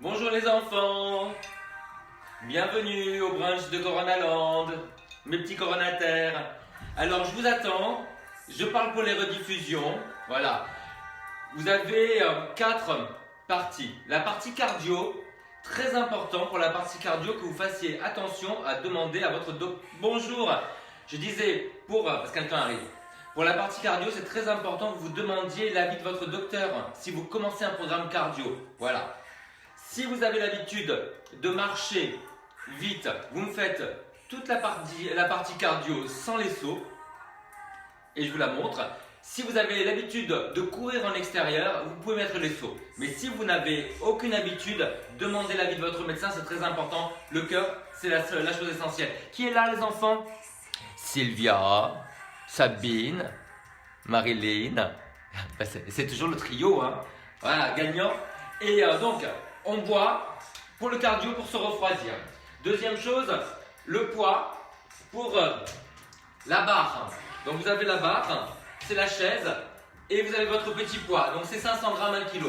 Bonjour les enfants, bienvenue au brunch de Coronaland, mes petits coronataires. Alors je vous attends, je parle pour les rediffusions, voilà. Vous avez 4 parties. La partie cardio, très important pour la partie cardio que vous fassiez attention à demander à votre docteur. Bonjour, je disais, parce que quelqu'un arrive. Pour la partie cardio, c'est très important que vous demandiez l'avis de votre docteur si vous commencez un programme cardio. Voilà. Si vous avez l'habitude de marcher vite, vous me faites toute la partie cardio sans les sauts. Et je vous la montre. Si vous avez l'habitude de courir en extérieur, vous pouvez mettre les sauts. Mais si vous n'avez aucune habitude, demandez l'avis de votre médecin, c'est très important. Le cœur, c'est la chose essentielle. Qui est là les enfants? Sylvia, Sabine, Marilyn. C'est toujours le trio, hein. Voilà, gagnant. Et donc, on boit pour le cardio, pour se refroidir. Deuxième chose, le poids pour la barre. Donc vous avez la barre, c'est la chaise, et vous avez votre petit poids. Donc c'est 500 grammes 1 kg.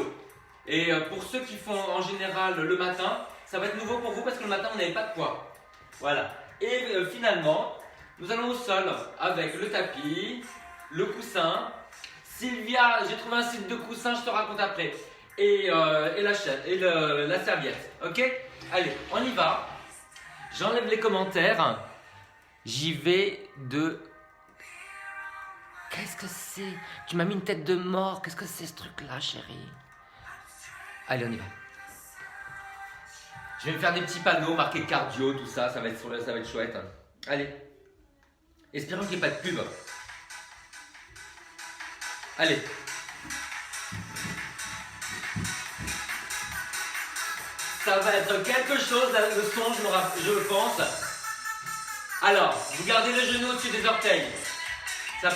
Et pour ceux qui font en général le matin, ça va être nouveau pour vous parce que le matin, vous n'avez pas de poids. Voilà. Et finalement, nous allons au sol avec le tapis, le coussin. Sylvia, j'ai trouvé un site de coussin, je te raconte après. Et la chaîne, et la serviette. Ok? Allez, on y va. J'enlève les commentaires. J'y vais de... Qu'est-ce que c'est? Tu m'as mis une tête de mort. Qu'est-ce que c'est ce truc-là, chérie? Allez, on y va. Je vais me faire des petits panneaux marqués cardio, tout ça. Ça va être chouette. Allez. Espérons qu'il n'y ait pas de pub. Allez. Ça va être quelque chose, le son, je pense. Alors, vous gardez le genou au-dessus des orteils. Ça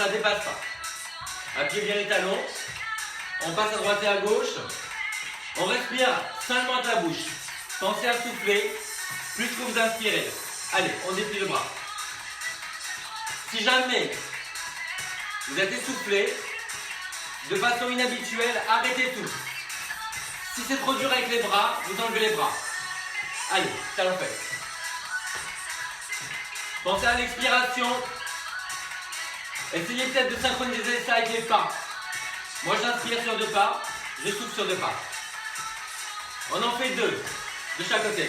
dépasse pas. Appuyez bien les talons. On passe à droite et à gauche. On respire seulement de la bouche. Pensez à souffler plus que vous inspirez. Allez, on déplie le bras. Si jamais vous êtes essoufflé, de façon inhabituelle, arrêtez tout. Si c'est trop dur avec les bras, vous enlevez les bras. Allez, talon fait. Pensez à l'expiration. Essayez peut-être de synchroniser ça avec les pas. Moi j'inspire sur 2 pas, je souffle sur 2 pas. On en fait 2 de chaque côté.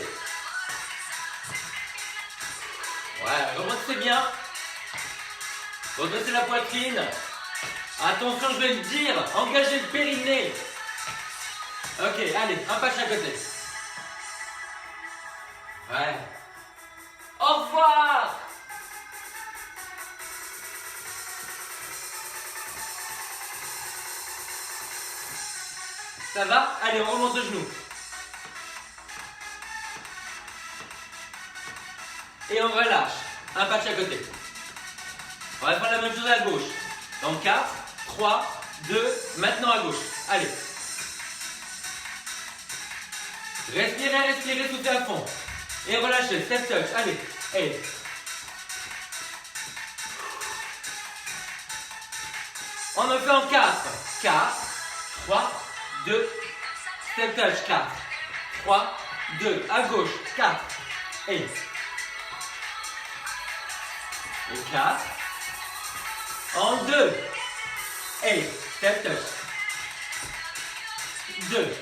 Ouais, remontez bien. Redressez la poitrine. Attention, je vais le dire, engagez le périnée. Ok, allez, un pas de chaque côté. Ouais. Au revoir! Ça va? Allez, on remonte le genou. Et on relâche. Un pas de chaque côté. On va faire la même chose à gauche. Dans 4, 3, 2, maintenant à gauche. Allez. Respirez, respirez, soufflez à fond. Et relâchez, step touch, allez, allez. On le fait en 4. 4, 3, 2, step touch, 4, 3, 2, à gauche, 4, et 4, en 2, et step touch, 2,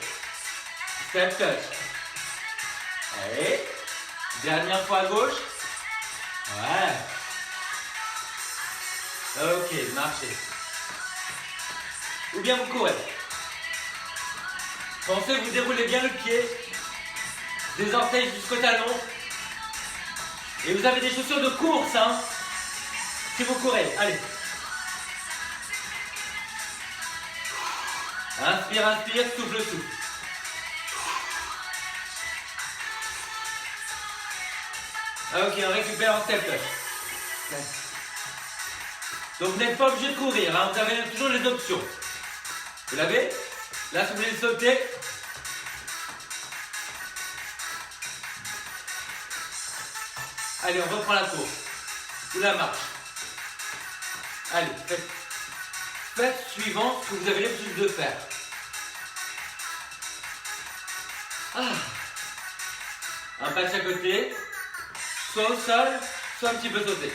step touch. Allez, dernière fois à gauche. Ouais. Ok, marchez. Ou bien vous courez. Pensez que vous déroulez bien le pied, des orteils jusqu'au talon. Et vous avez des chaussures de course, hein, si vous courez. Allez. Inspire, inspire, souffle, souffle. Ok, on récupère en step touch. Donc vous n'êtes pas obligé de courir, hein, vous avez toujours les options. Vous l'avez? Là, si vous voulez le sauter. Allez, on reprend la course. Ou la marche. Allez, faites suivant ce que vous avez l'habitude de faire. Ah. Un pas de chaque côté. Soit au sol, soit un petit peu sauté.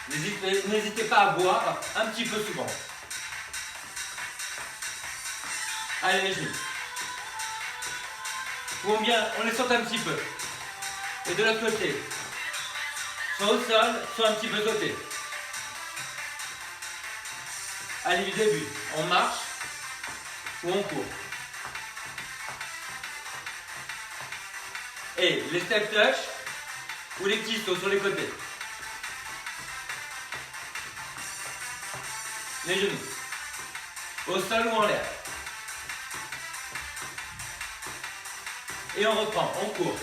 N'hésitez pas à boire un petit peu souvent. Allez les genoux. Ou bien on les saute un petit peu. Et de l'autre côté. Soit au sol, soit un petit peu sauté. Allez du début. On marche ou on court. Et les step touch ou les petits sauts sur les côtés. Les genoux. Au sol ou en l'air. Et on reprend, on court.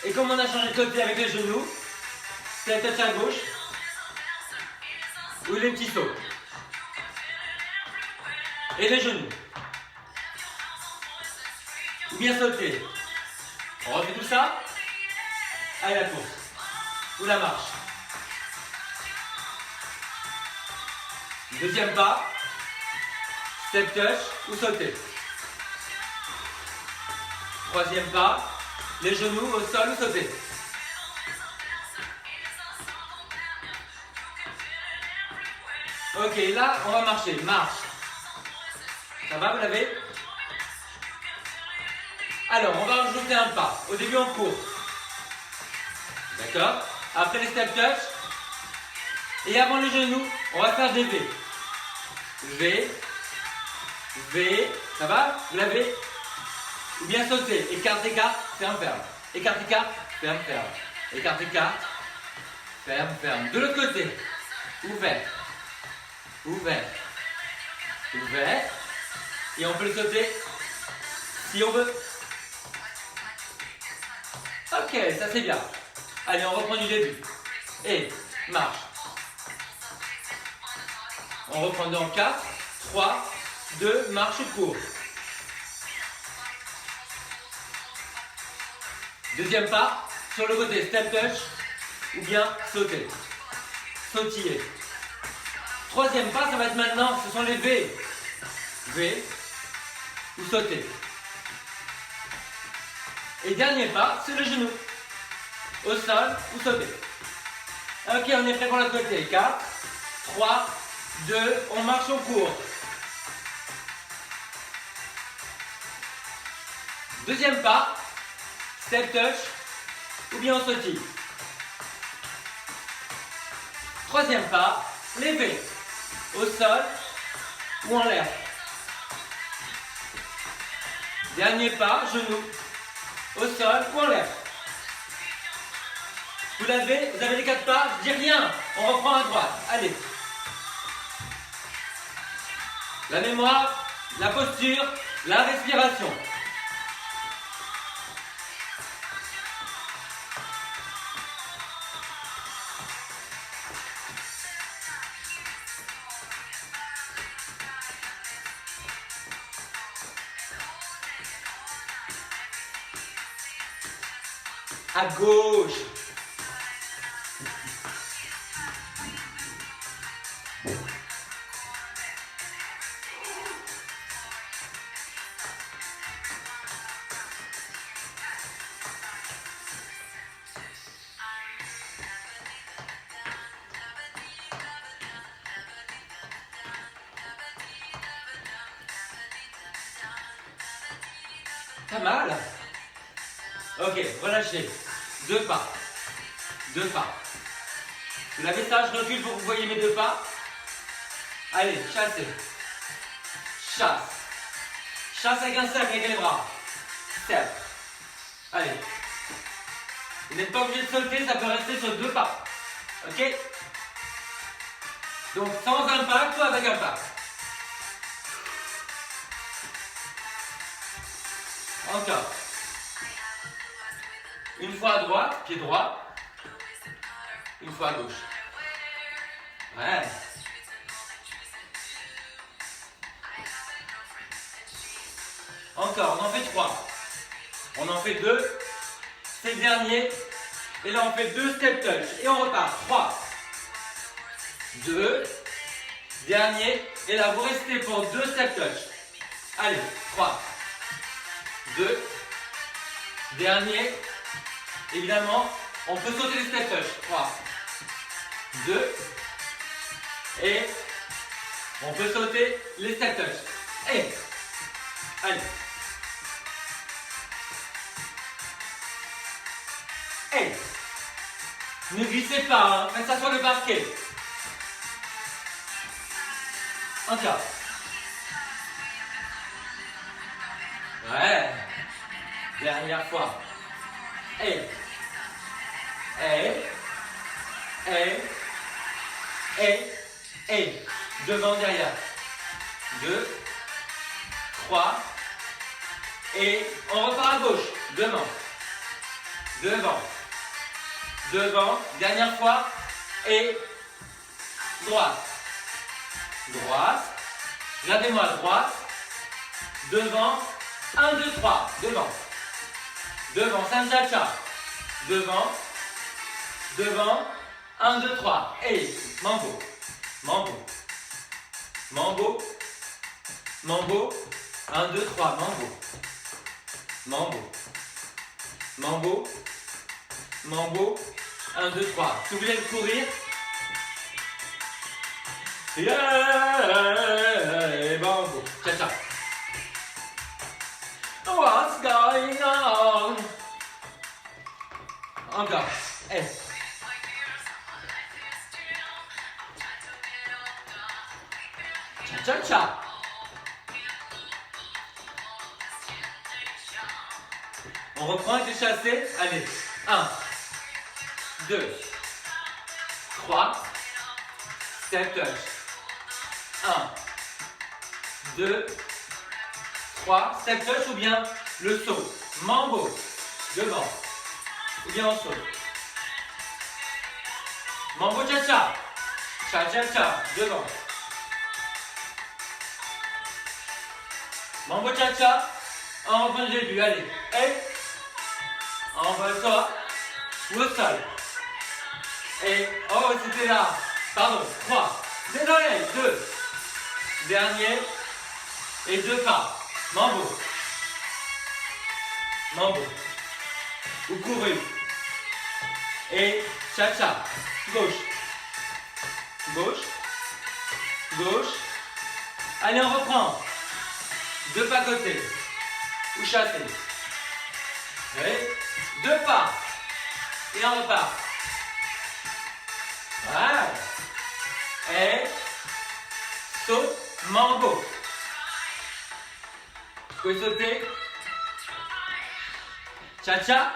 Et comme on a changé de côté avec les genoux, step touch à gauche ou les petits sauts. Et les genoux. Ou bien sauter. On refait tout ça. Allez la course. Ou la marche. Deuxième pas. Step touch ou sauter. Troisième pas. Les genoux au sol ou sauter. Ok, là on va marcher. Marche. Ça va, vous l'avez? Alors, on va rajouter un pas. Au début, on court. D'accord? Après les step touch. Et avant les genoux, on va faire des V. V. V. Ça va? Vous l'avez? Ou bien sauter. Écarte, écarte, ferme, ferme. Écarte, écarte, ferme, ferme. Écarte, écarte, ferme, ferme. De l'autre côté. Ouvert. Ouvert. Ouvert. Et on peut le sauter si on veut. Ok, ça c'est bien. Allez, on reprend du début. Et marche. On reprend dans 4, 3, 2, marche ou court. Deuxième pas, sur le côté, step touch ou bien sauter. Sautiller. Troisième pas, ça va être maintenant, ce sont les V. V ou sauter. Et dernier pas, c'est le genou. Au sol ou sauter. Ok, on est prêt pour l'autre côté. 4, 3, 2, on marche, on court. Deuxième pas, step touch ou bien on sautille. Troisième pas, lever. Au sol ou en l'air. Dernier pas, genou. Au sol ou en l'air. Vous avez les 4 pas, je dis rien. On reprend à droite. Allez. La mémoire, la posture, la respiration. À gauche. Pas mal. Ok, relâchez. 2 pas. 2 pas. Vous l'avez ça, je recule pour que vous voyez mes 2 pas. Allez, chassez. Chasse. Chasse avec un cercle avec les bras. Step. Allez. Vous n'êtes pas obligé de sauter, ça peut rester sur 2 pas. Ok? Donc sans impact ou avec impact. Encore. Une fois à droite, pied droit. Une fois à gauche. Ouais. Encore, on en fait 3. On en fait 2. C'est le dernier. Et là, on fait 2 step touch. Et on repart. 3, 2, dernier, et là vous restez pour 2 step touch. Allez, 3, 2, dernier, évidemment, on peut sauter les step touch. 3, 2, et on peut sauter les step touch. Et, allez. Et, ne glissez pas, hein, faites ça sur le parquet. Encore. Ouais. Dernière fois. Et. Devant, derrière. 2, 3. Et on repart à gauche. Devant. Devant. Devant. Dernière fois. Et droite. Droite. Regardez-moi à droite. Devant. 1, 2, 3. Devant. Devant. C'est un cha-cha. Devant. Devant. 1, 2, 3. Et mambo. Mambo. Mambo. Mambo. 1, 2, 3. Mambo. Mambo. Mambo. Mambo. 1, 2, 3. Si vous voulez courir. Yeah, mambo. Cha-cha. What's going on? Encore. Hey. Cha-cha-cha. On reprend avec les chassés. Allez. 1, 2, 3. Step touch. 1, 2, 3. Step touch ou bien le saut. Mambo. Devant. Ou bien en saut. Mambo cha-cha. Cha-cha-cha. Devant. Mambo cha-cha. On reprend le début. Allez. Et. Envole-toi. Ou au sol. Et. Oh, c'était là. Pardon. 3. Désolé. 2. Dernier. Et 2 pas. Mambo. Mambo. Ou couru. Et cha-cha. Gauche. Gauche. Gauche. Allez, on reprend. 2 pas côté. Ou chasser. Et 2 pas. Et on repart. Voilà. Et saute. Mambo. Vous pouvez sauter. Cha-cha.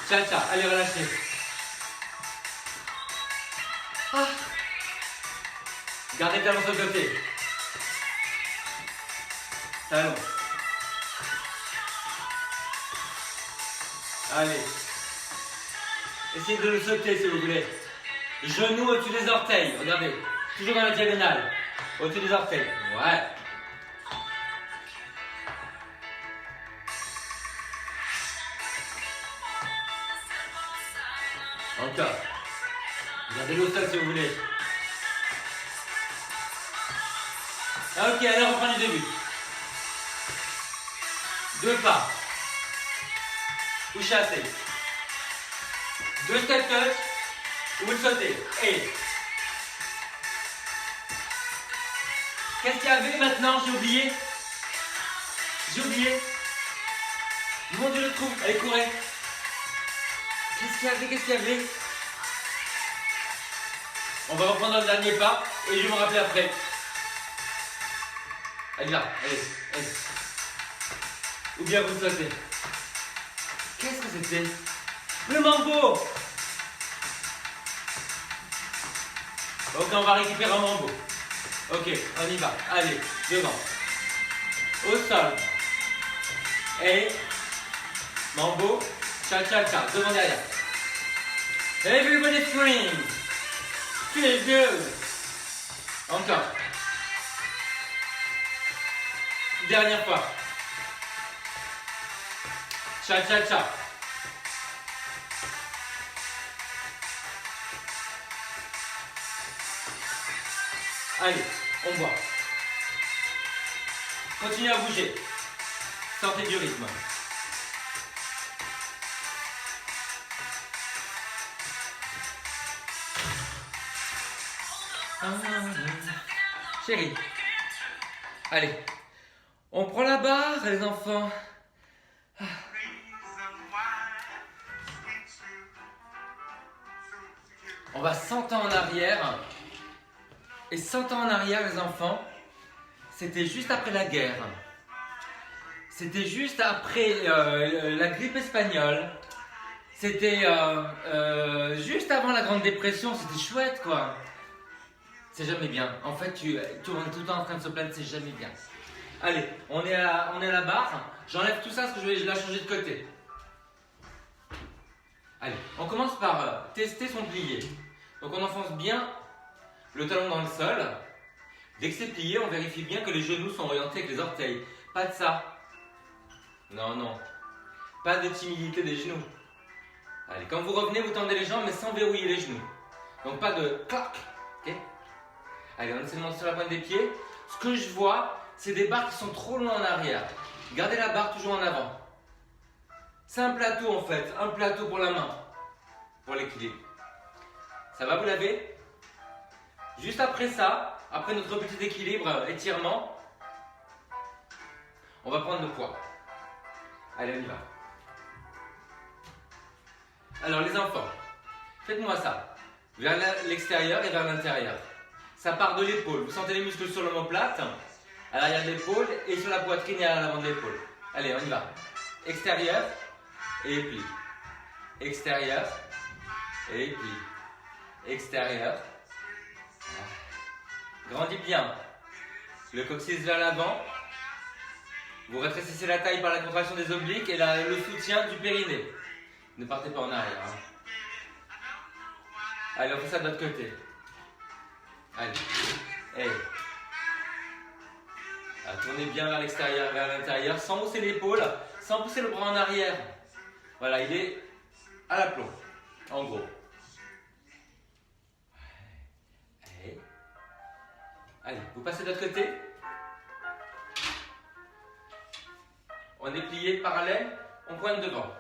Cha-cha. Allez, relâchez. Ah. Gardez le talon sur le côté. Talon. Allez. Essayez de le sauter si vous voulez. Genou au-dessus des orteils. Regardez. Toujours dans la diagonale. Au-dessus des orteils. Ouais. Encore. Regardez le sol si vous voulez. Ok, allez, on reprend du début. 2 pas. Ou chasser. 2 step touch. Ou le sauter. Et. Qu'est-ce qu'il y avait maintenant? J'ai oublié. J'ai oublié. Mon Dieu, je le trouve. Allez, courez. Qu'est-ce qu'il y avait? Qu'est-ce qu'il y avait? On va reprendre le dernier pas et je vais me rappeler après. Allez là, allez, allez. Ou bien vous sautez. Qu'est-ce que c'était? Le mambo! Ok, on va récupérer un mambo. Ok, on y va. Allez, devant. Au sol. Et mambo. Cha-cha-cha. Devant derrière. Everybody scream. Feel good. Encore. Dernière fois. Cha-cha-cha. Allez, on voit. Continuez à bouger. Sortez du rythme. Chérie. Allez. On prend la barre, les enfants. On va 100 ans en arrière. Et 100 ans en arrière, les enfants, c'était juste après la guerre. C'était juste après la grippe espagnole. C'était juste avant la Grande Dépression. C'était chouette, quoi. C'est jamais bien. En fait, on est tout le temps en train de se plaindre, c'est jamais bien. Allez, on est à la barre. J'enlève tout ça parce que je vais la changer de côté. Allez, on commence par tester son plié. Donc on enfonce bien le talon dans le sol. Dès que c'est plié, on vérifie bien que les genoux sont orientés avec les orteils. Pas de ça. Non, non. Pas de timidité des genoux. Allez, quand vous revenez, vous tendez les jambes, mais sans verrouiller les genoux. Donc pas de clac. Ok ? Allez, on essaie de monter sur la pointe des pieds. Ce que je vois, c'est des barres qui sont trop loin en arrière. Gardez la barre toujours en avant. C'est un plateau en fait, un plateau pour la main, pour l'équilibre. Ça va, vous l'avez ? Juste après ça, après notre petit équilibre, étirement, on va prendre le poids. Allez, on y va. Alors les enfants, faites-moi ça, vers l'extérieur et vers l'intérieur. Ça part de l'épaule, vous sentez les muscles sur l'omoplate, à l'arrière de l'épaule et sur la poitrine et à l'avant de l'épaule. Allez, on y va. Extérieur et pli. Extérieur et pli. Extérieur. Grandis bien. Le coccyx vers l'avant. Vous rétrécissez la taille par la contraction des obliques et le soutien du périnée. Ne partez pas en arrière. Hein. Allez, on fait ça de l'autre côté. Allez. Hey. Tournez bien vers l'extérieur, vers l'intérieur, sans pousser l'épaule, sans pousser le bras en arrière. Voilà, il est à l'aplomb, en gros. Allez. Allez, vous passez de l'autre côté. On est plié parallèle, on pointe devant.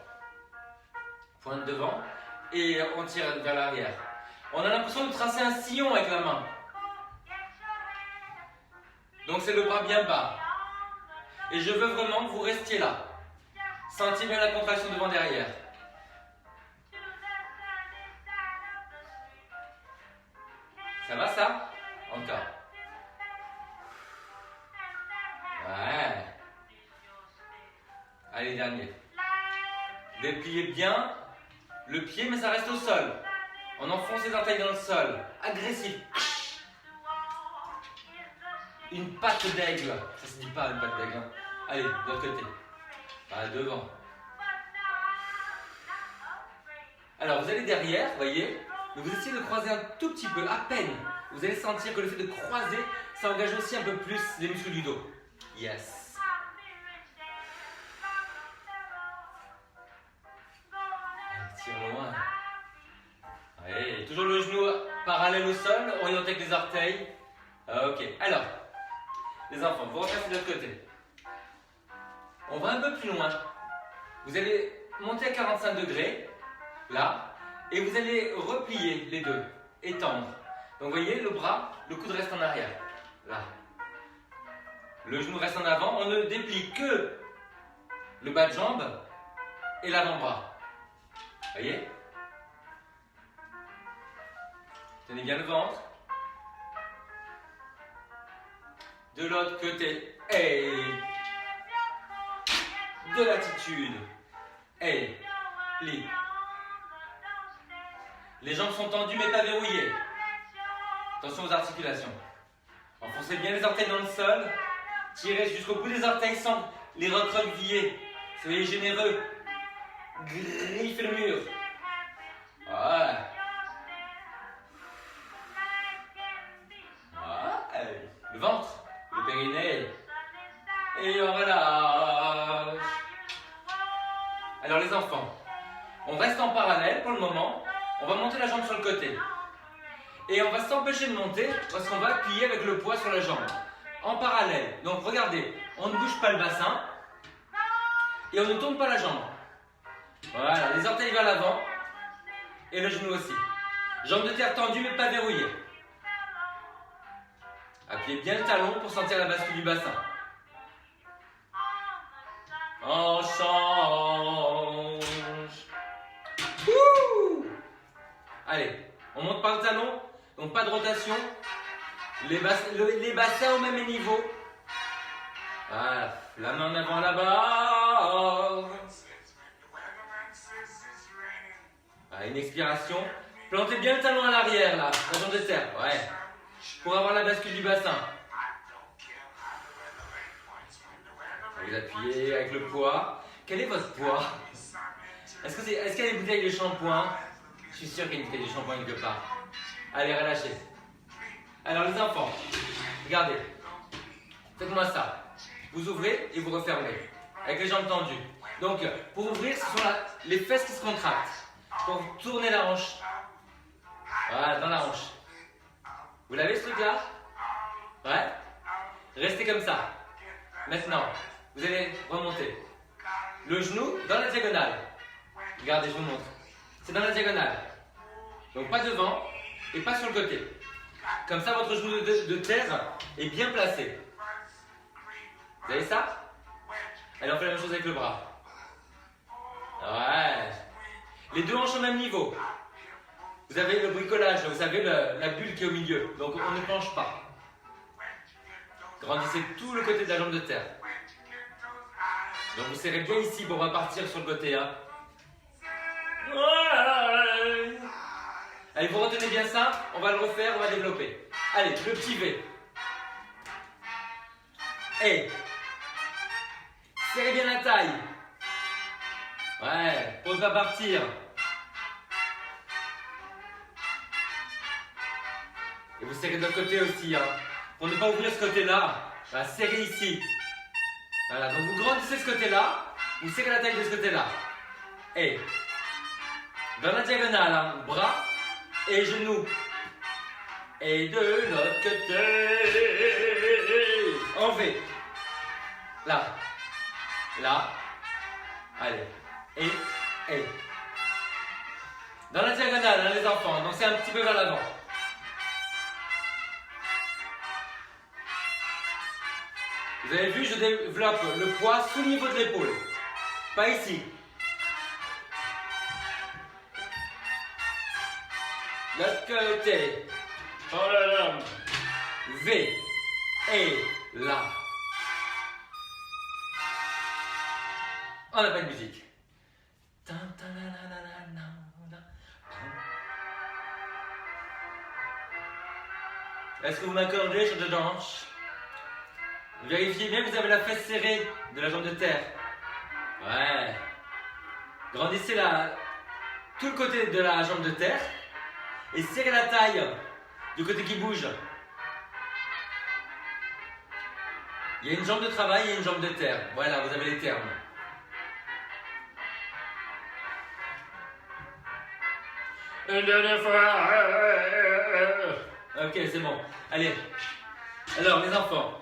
Pointe devant et on tire vers l'arrière. On a l'impression de tracer un sillon avec la main. Donc c'est le bras bien bas. Et je veux vraiment que vous restiez là. Sentez bien la contraction devant-derrière. Ça va ça? Encore. Ouais. Allez, dernier. Dépliez bien le pied, mais ça reste au sol. On enfonce les orteils dans le sol. Agressif. Une patte d'aigle. Ça se dit pas une patte d'aigle. Hein. Allez, de l'autre côté. Pas devant. Alors, vous allez derrière, vous voyez, mais vous essayez de croiser un tout petit peu, à peine. Vous allez sentir que le fait de croiser, ça engage aussi un peu plus les muscles du dos. Yes. Allez, tire loin. Allez, toujours le genou parallèle au sol, orienté avec les orteils. Ok, alors, les enfants, vous repassez de l'autre côté. On va un peu plus loin. Vous allez monter à 45 degrés, là, et vous allez replier les deux, étendre. Donc vous voyez, le bras, le coude reste en arrière, là. Le genou reste en avant, on ne déplie que le bas de jambe et l'avant-bras. Vous voyez? Tenez bien le ventre. De l'autre côté, et de l'attitude, et plie. Les jambes sont tendues mais pas verrouillées. Attention aux articulations. Enfoncez bien les orteils dans le sol. Tirez jusqu'au bout des orteils sans les recroqueviller. Soyez généreux. Griffez le mur. Voilà. Voilà. Le ventre, le périnée. Et on relâche. Alors les enfants, on reste en parallèle pour le moment. On va monter la jambe sur le côté. Et on va s'empêcher de monter parce qu'on va appuyer avec le poids sur la jambe. En parallèle. Donc regardez, on ne bouge pas le bassin. Et on ne tourne pas la jambe. Voilà, les orteils vers l'avant. Et le genou aussi. Jambe de terre tendue mais pas verrouillée. Appuyez bien le talon pour sentir la bascule du bassin. On change. Ouh. Allez, on monte par le talon, donc pas de rotation. Les bassins au même niveau. Voilà, la main en avant là-bas. Voilà, une expiration. Plantez bien le talon à l'arrière là, la jambe de terre. Ouais. Pour avoir la bascule du bassin. Vous appuyez avec le poids. Quel est votre poids? Est-ce qu'il y a des bouteilles de shampoing? Je suis sûr qu'il y a une bouteille de shampoing quelque part. Allez, relâchez. Alors les enfants, regardez. Faites-moi ça. Vous ouvrez et vous refermez. Avec les jambes tendues. Donc, pour ouvrir, ce sont les fesses qui se contractent. Pour tourner la hanche. Voilà, dans la hanche. Vous l'avez ce truc-là? Ouais? Restez comme ça. Maintenant, vous allez remonter. Le genou dans la diagonale. Regardez, je vous montre. C'est dans la diagonale. Donc pas devant et pas sur le côté. Comme ça, votre genou de terre est bien placé. Vous avez ça? Allez, on fait la même chose avec le bras. Ouais. Les deux hanches au même niveau. Vous avez le bricolage, vous savez, la bulle qui est au milieu. Donc on ne penche pas. Grandissez tout le côté de la jambe de terre. Donc vous serrez bien ici pour repartir sur le côté. Hein. Allez, vous retenez bien ça. On va le refaire, on va développer. Allez, le petit V. Et serrez bien la taille. Ouais, pour ne pas partir. Et vous serrez de l'autre côté aussi. Hein. Pour ne pas ouvrir ce côté-là, serrez ici. Voilà, donc vous grandissez ce côté-là, vous serrez la taille de ce côté-là. Et dans la diagonale, hein, bras et genoux. Et de l'autre côté. En V. Là. Là. Allez. Et. Dans la diagonale, hein, les enfants. Donc c'est un petit peu vers l'avant. Vous avez vu, je développe le poids sous le niveau de l'épaule. Pas ici. L'autre côté. Oh là là. V. Et là. On n'a pas de musique. Est-ce que vous m'accordez sur de danse? Vérifiez bien que vous avez la fesse serrée de la jambe de terre. Ouais. Grandissez tout le côté de la jambe de terre et serrez la taille du côté qui bouge. Il y a une jambe de travail et une jambe de terre. Voilà, vous avez les termes. Une dernière fois. Ok, c'est bon. Allez. Alors, les enfants.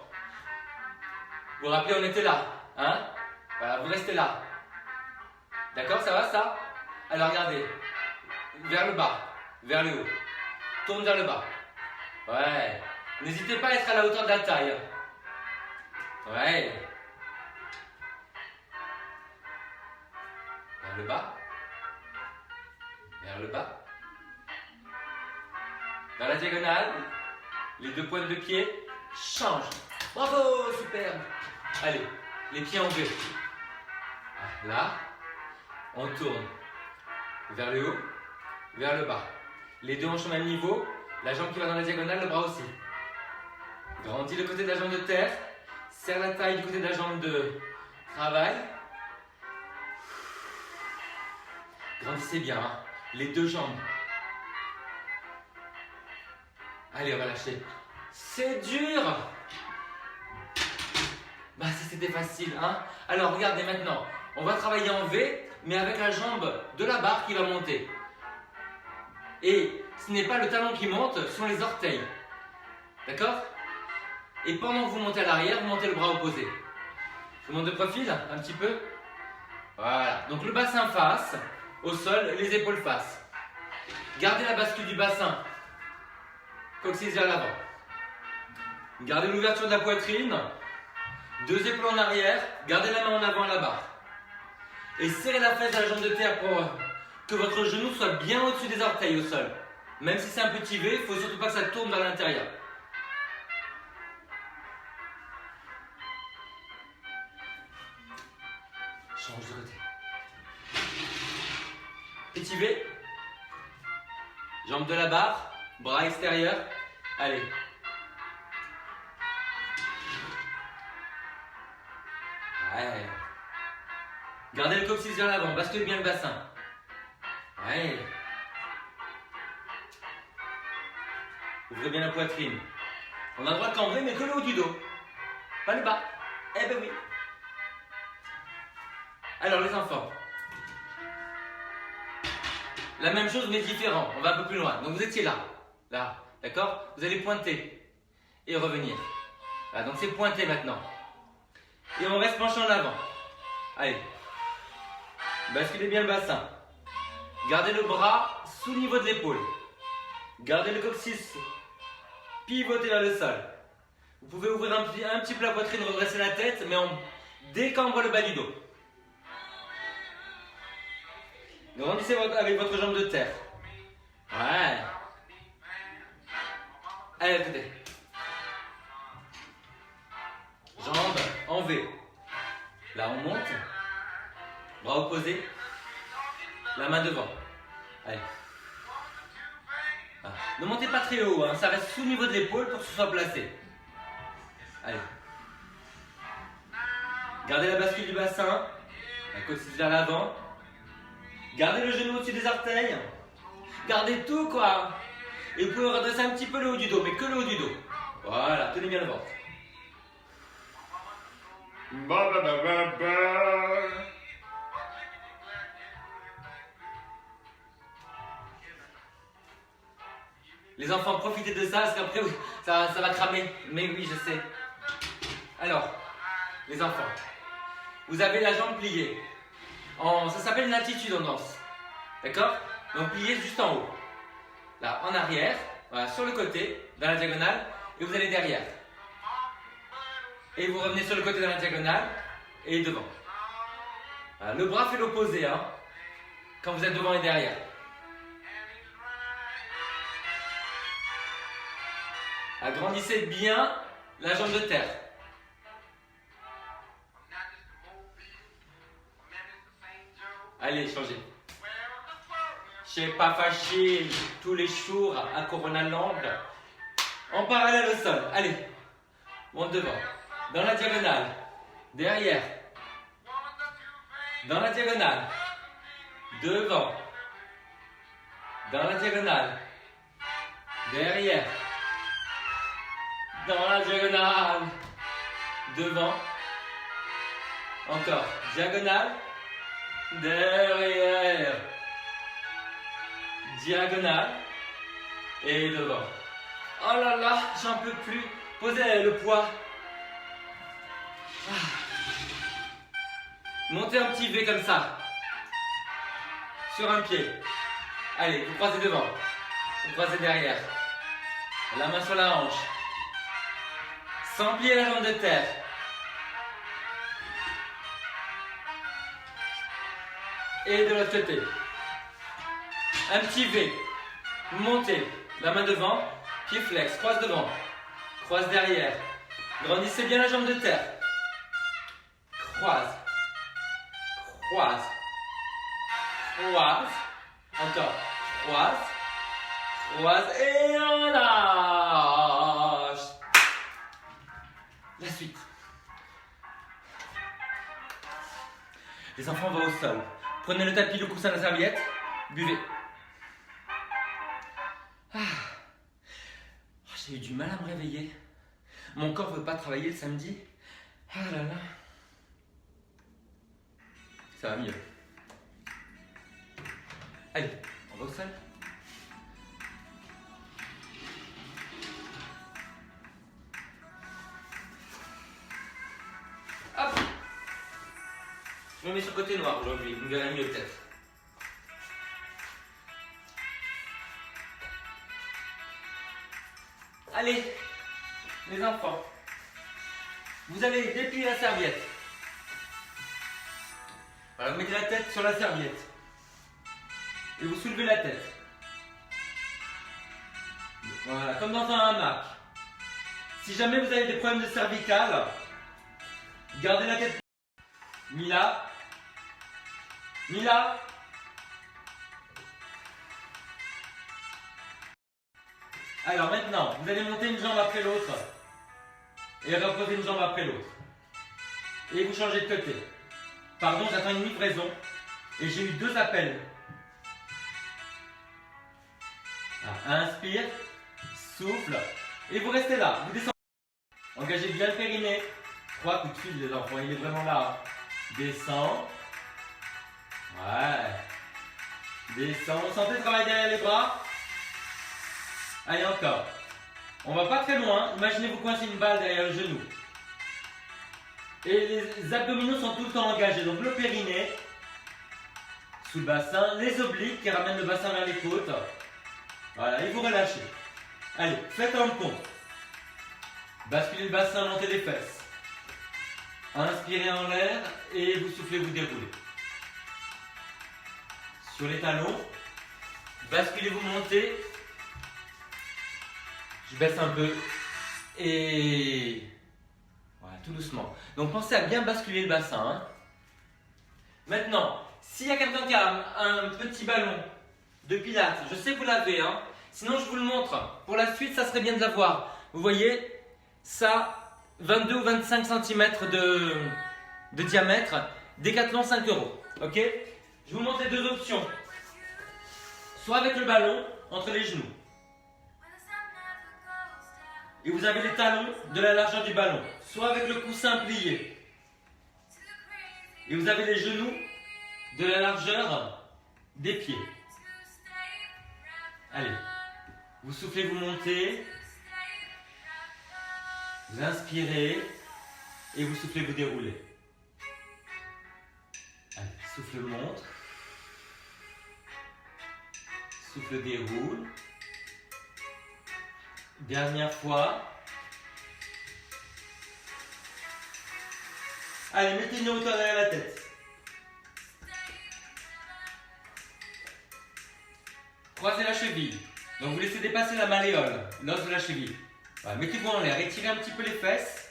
Vous vous rappelez, on était là. Hein? Voilà, vous restez là. D'accord, ça va, ça? Alors, regardez. Vers le bas. Vers le haut. Tourne vers le bas. Ouais. N'hésitez pas à être à la hauteur de la taille. Ouais. Vers le bas. Vers le bas. Dans la diagonale, les deux pointes de pied changent. Bravo, superbe. Allez, les pieds en V. Là, on tourne vers le haut, vers le bas. Les deux hanches au même niveau, la jambe qui va dans la diagonale, le bras aussi. Grandis le côté de la jambe de terre, serre la taille du côté de la jambe de travail. Grandissez bien, hein. Les deux jambes. Allez, relâchez. C'est dur. Bah, si c'était facile, hein. Alors, regardez maintenant. on va travailler en V, mais avec la jambe de la barre qui va monter. Et ce n'est pas le talon qui monte, ce sont les orteils. D'accord? Et pendant que vous montez à l'arrière, vous montez le bras opposé. Je vous montre de profil, un petit peu. Voilà. Donc le bassin face, au sol, les épaules face. Gardez la bascule du bassin, coccyx vers l'avant. Gardez l'ouverture de la poitrine, deux épaules en arrière, gardez la main en avant à la barre. Et serrez la fesse à la jambe de terre pour que votre genou soit bien au-dessus des orteils au sol. Même si c'est un petit V, il ne faut surtout pas que ça tourne vers l'intérieur. Change de côté. Petit V. Jambe de la barre, bras extérieur. Allez. Ouais. Gardez le coccyx vers l'avant, basculez bien le bassin. Ouais. Ouvrez bien la poitrine. On a le droit de cambrer, mais que le haut du dos. Pas le bas. Eh ben oui. Alors les enfants. La même chose mais différent. On va un peu plus loin. Donc vous étiez là. Là. D'accord? Vous allez pointer. Et revenir. Voilà, donc c'est pointer maintenant. Et on reste penché en avant. Allez. Basculez bien le bassin. Gardez le bras sous le niveau de l'épaule. Gardez le coccyx pivoté vers le sol. Vous pouvez ouvrir un petit peu la poitrine, redresser la tête, mais on décambre le bas du dos. Grandissez avec votre jambe de terre. Ouais. Allez, écoutez. Jambes en V. Là, on monte. Bras opposés. La main devant. Allez. Ah. Ne montez pas très haut, hein. Ça reste sous le niveau de l'épaule pour que ce soit placé. Allez. Gardez la bascule du bassin. La coccyx vers l'avant. Gardez le genou au-dessus des orteils. Gardez tout, quoi. Et vous pouvez redresser un petit peu le haut du dos, mais que le haut du dos. Voilà, tenez bien le ventre. Les enfants, profitez de ça, parce qu'après, ça va cramer. Mais oui, je sais. Alors, les enfants, vous avez la jambe pliée. Ça s'appelle une attitude en danse. D'accord? Donc, pliez juste en haut. Là, en arrière, voilà, sur le côté, dans la diagonale, et vous allez derrière. Et vous revenez sur le côté dans la diagonale, et devant. Voilà, le bras fait l'opposé, hein, quand vous êtes devant et derrière. Agrandissez bien la jambe de terre. Allez, changez. C'est pas facile, tous les jours à Corona Land. En parallèle au sol. Allez, monte devant. Dans la diagonale. Derrière. Dans la diagonale. Devant. Dans la diagonale. Derrière. Dans la diagonale. Devant. Encore. Diagonale. Derrière. Diagonale. Et devant. Oh là là, j'en peux plus. Posez le poids. Montez un petit V comme ça. Sur un pied. Allez, vous croisez devant. Vous croisez derrière. La main sur la hanche. Sans plier la jambe de terre. Et de l'autre côté. Un petit V. Montez. La main devant. Pied flex. Croise devant. Croise derrière. Grandissez bien la jambe de terre. Croise. Croise. Croise. Encore. Croise. Croise. Et on lâche. La suite. Les enfants vont au sol. Prenez le tapis, le coussin, la serviette. Buvez. J'ai eu du mal à me réveiller. Mon corps ne veut pas travailler le samedi. Ah là là. Ça va mieux. Allez, on va au sol. Hop. Je me mets sur le côté noir aujourd'hui, vous me verrez mieux peut-être. Allez, les enfants, vous allez déplier la serviette. Voilà, vous mettez la tête sur la serviette. Et vous soulevez la tête. Voilà, comme dans un hamac. Si jamais vous avez des problèmes de cervicales, gardez la tête. Mila. Mila. Alors maintenant, vous allez monter une jambe après l'autre. Et reposer une jambe après l'autre. Et vous changez de côté. Pardon, j'attends une livraison. Et j'ai eu 2 appels. Inspire, souffle, et vous restez là, vous descendez. Engagez bien le périnée. 3 coups de fil les enfants, il est vraiment là. Descends. Ouais. Descends, vous sentez travailler derrière les bras. Allez encore. On va pas très loin, imaginez vous coincez une balle derrière le genou. Et les abdominaux sont tout le temps engagés, donc le périnée, sous le bassin, les obliques qui ramènent le bassin vers les côtes. Voilà, et vous relâchez. Allez, faites un pont. Basculez le bassin, montez les fesses. Inspirez en l'air et vous soufflez, vous déroulez. Sur les talons, basculez, vous montez. Je baisse un peu et voilà, tout doucement. Donc pensez à bien basculer le bassin. Hein. Maintenant, s'il y a quelqu'un qui a un petit ballon de pilates, je sais que vous l'avez, hein. Sinon je vous le montre. Pour la suite, ça serait bien de l'avoir. Vous voyez, ça, 22 ou 25 cm de diamètre, Décathlon 5 €. Ok? Je vous montre les 2 options. Soit avec le ballon entre les genoux. Et vous avez les talons de la largeur du ballon. Soit avec le coussin plié. Et vous avez les genoux de la largeur des pieds. Allez, vous soufflez, vous montez, vous inspirez et vous soufflez, vous déroulez. Allez, souffle monte, souffle déroule. Dernière fois. Allez, mettez une hauteur derrière la tête. Croisez la cheville. Donc vous laissez dépasser la malléole, l'os de la cheville. Voilà, mettez-vous en l'air, étirez un petit peu les fesses,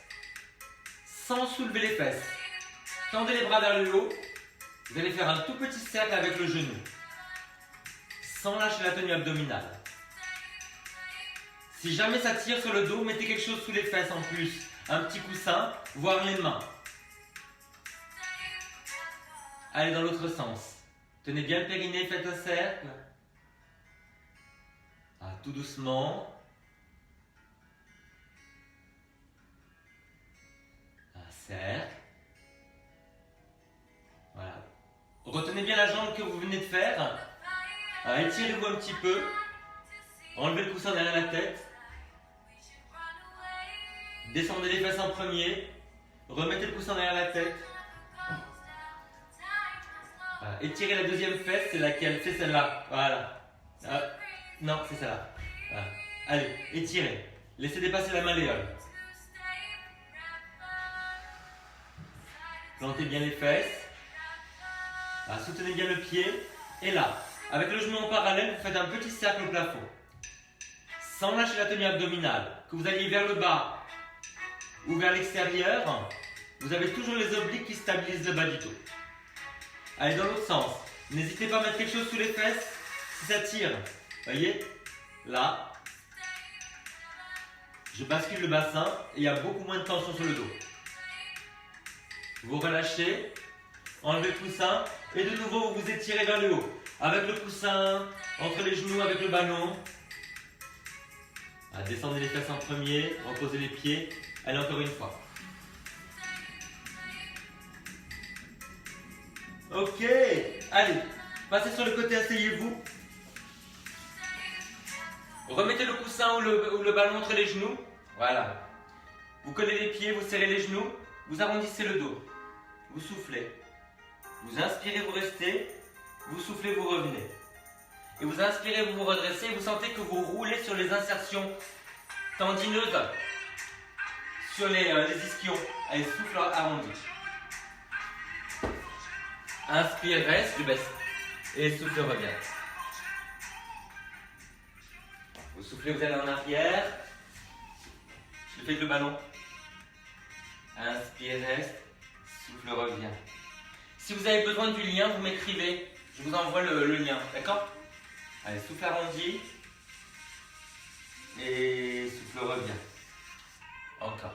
sans soulever les fesses. Tendez les bras vers le haut. Vous allez faire un tout petit cercle avec le genou, sans lâcher la tenue abdominale. Si jamais ça tire sur le dos, mettez quelque chose sous les fesses en plus. Un petit coussin, voire les mains. Allez dans l'autre sens. Tenez bien le périnée, faites un cercle. Tout doucement. Un cercle. Voilà. Retenez bien la jambe que vous venez de faire. Étirez-vous un petit peu. Enlevez le coussin derrière la tête. Descendez les fesses en premier. Remettez le coussin derrière la tête. Voilà. Étirez la deuxième fesse, c'est laquelle? C'est celle-là. Voilà. Non, c'est celle-là. Voilà. Allez, étirez. Laissez dépasser la malléole. Plantez bien les fesses. Voilà. Soutenez bien le pied. Et là, avec le genou en parallèle, vous faites un petit cercle au plafond. Sans lâcher la tenue abdominale. Que vous alliez vers le bas ou vers l'extérieur, vous avez toujours les obliques qui stabilisent le bas du dos. Allez dans l'autre sens. N'hésitez pas à mettre quelque chose sous les fesses si ça tire. Voyez? Là. Je bascule le bassin et il y a beaucoup moins de tension sur le dos. Vous relâchez, enlevez le coussin et de nouveau vous vous étirez vers le haut. Avec le coussin, entre les genoux, avec le ballon. Descendez les fesses en premier, reposez les pieds. Allez encore une fois. Ok. Allez, passez sur le côté, asseyez-vous. Remettez le coussin ou le ballon entre les genoux. Voilà. Vous collez les pieds, vous serrez les genoux. Vous arrondissez le dos. Vous soufflez. Vous inspirez, vous restez. Vous soufflez, vous revenez. Et vous inspirez, vous vous redressez. Et vous sentez que vous roulez sur les insertions tendineuses. Sur les ischions. Allez, souffle arrondi. Inspire, reste, je baisse. Et souffle, revient. Vous soufflez, vous allez en arrière. Je le fais avec le ballon. Inspire, reste. Souffle, revient. Si vous avez besoin du lien, vous m'écrivez. Je vous envoie le lien. D'accord? Allez, souffle arrondi. Et souffle, revient. Encore.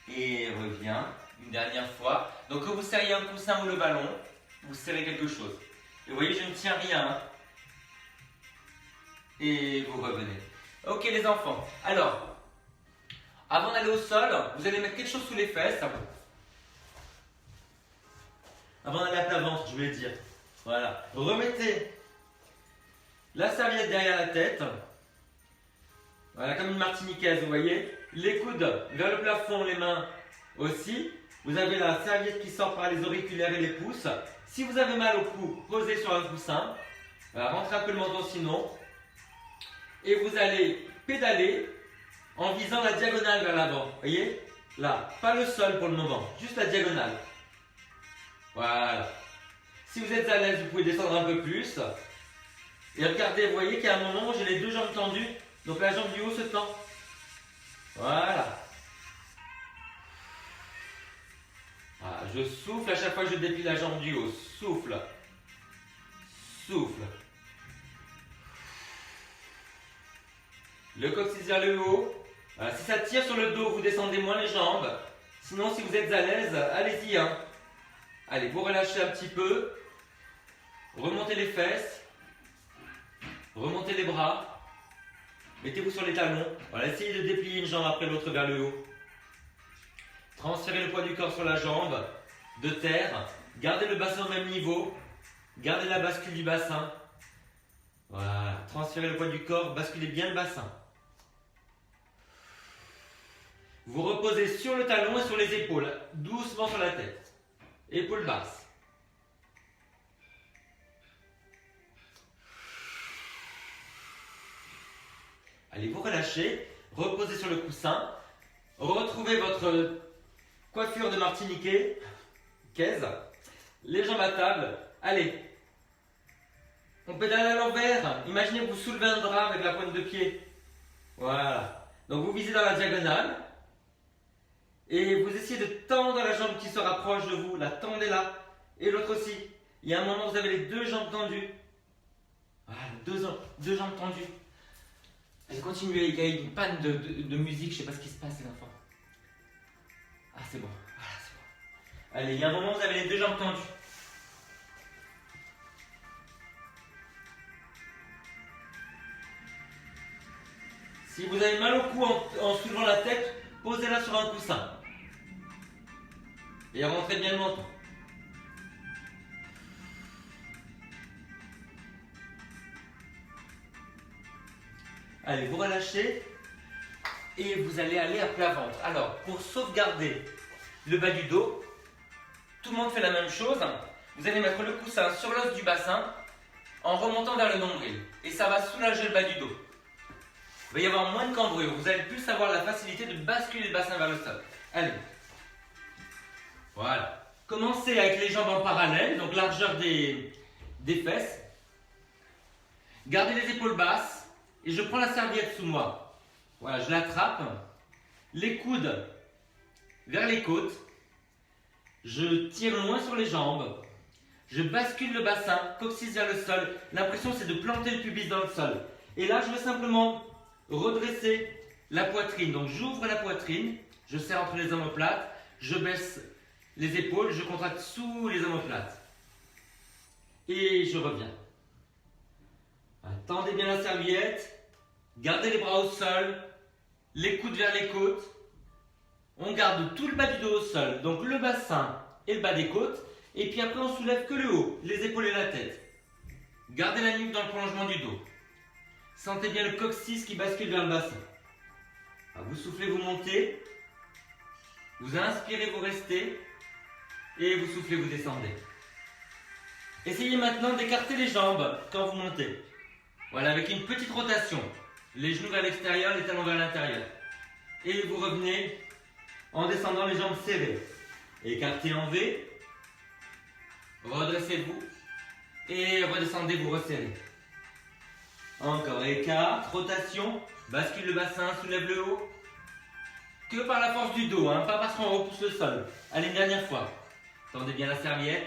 Et revient. Une dernière fois. Donc, quand vous serrez un coussin ou le ballon, vous serrez quelque chose. Et vous voyez, je ne tiens rien. Hein. Et vous revenez. Ok, les enfants. Alors, avant d'aller au sol, vous allez mettre quelque chose sous les fesses. Avant d'aller à plat ventre, je voulais dire. Voilà. Remettez la serviette derrière la tête. Voilà, comme une martiniquaise, vous voyez. Les coudes vers le plafond, les mains aussi. Vous avez la serviette qui sort par les auriculaires et les pouces. Si vous avez mal au cou, posez sur un coussin. Voilà, rentrez un peu le menton sinon. Et vous allez pédaler en visant la diagonale vers l'avant. Vous voyez? Là, pas le sol pour le moment, juste la diagonale. Voilà. Si vous êtes à l'aise, vous pouvez descendre un peu plus. Et regardez, vous voyez qu'il y a un moment où j'ai les deux jambes tendues. Donc la jambe du haut se tend. Voilà. Voilà. Je souffle à chaque fois que je déplie la jambe du haut. Souffle. Souffle. Le coccyx vers le haut. Voilà. Si ça tire sur le dos, vous descendez moins les jambes. Sinon, si vous êtes à l'aise, allez-y. Hein. Allez, vous relâchez un petit peu. Remontez les fesses. Remontez les bras. Mettez-vous sur les talons. Voilà, essayez de déplier une jambe après l'autre vers le haut. Transférez le poids du corps sur la jambe de terre. Gardez le bassin au même niveau. Gardez la bascule du bassin. Voilà. Transférez le poids du corps. Basculez bien le bassin. Vous reposez sur le talon et sur les épaules. Doucement sur la tête. Épaules basses. Allez, vous relâchez, reposez sur le coussin, retrouvez votre coiffure de martiniquais, les jambes à table. Allez, on pédale à l'envers. Imaginez que vous soulevez un drap avec la pointe de pied. Voilà. Donc vous visez dans la diagonale et vous essayez de tendre la jambe qui se rapproche de vous. La tendez là et l'autre aussi. Il y a un moment où vous avez les deux jambes tendues. Voilà, deux jambes tendues. Allez, continuez, il y a une panne de musique, je ne sais pas ce qui se passe les enfants. Ah c'est bon, voilà c'est bon. Allez, il y a un moment où vous avez les deux jambes tendues. Si vous avez mal au cou en soulevant la tête, posez-la sur un coussin. Et rentrez bien le menton. Allez, vous relâchez et vous allez aller à plat ventre. Alors, pour sauvegarder le bas du dos, tout le monde fait la même chose. Vous allez mettre le coussin sur l'os du bassin en remontant vers le nombril. Et ça va soulager le bas du dos. Il va y avoir moins de cambrure. Vous allez plus avoir la facilité de basculer le bassin vers le sol. Allez. Voilà. Commencez avec les jambes en parallèle, donc largeur des fesses. Gardez les épaules basses. Et je prends la serviette sous moi. Voilà, je l'attrape. Les coudes vers les côtes. Je tire loin sur les jambes. Je bascule le bassin, coccyx vers le sol. L'impression c'est de planter le pubis dans le sol. Et là, je vais simplement redresser la poitrine. Donc j'ouvre la poitrine, je serre entre les omoplates, je baisse les épaules, je contracte sous les omoplates. Et je reviens. Tendez bien la serviette. Gardez les bras au sol, les coudes vers les côtes. On garde tout le bas du dos au sol, donc le bassin et le bas des côtes. Et puis après, on soulève que le haut, les épaules et la tête. Gardez la nuque dans le prolongement du dos. Sentez bien le coccyx qui bascule vers le bassin. Alors, vous soufflez, vous montez. Vous inspirez, vous restez. Et vous soufflez, vous descendez. Essayez maintenant d'écarter les jambes quand vous montez. Voilà, avec une petite rotation. Les genoux vers l'extérieur, les talons vers l'intérieur. Et vous revenez en descendant les jambes serrées. Écartez en V. Redressez-vous. Et redescendez, vous resserrez. Encore, écarte, rotation. Bascule le bassin, soulève le haut. Que par la force du dos, hein, pas parce qu'on repousse le sol. Allez, une dernière fois. Tendez bien la serviette.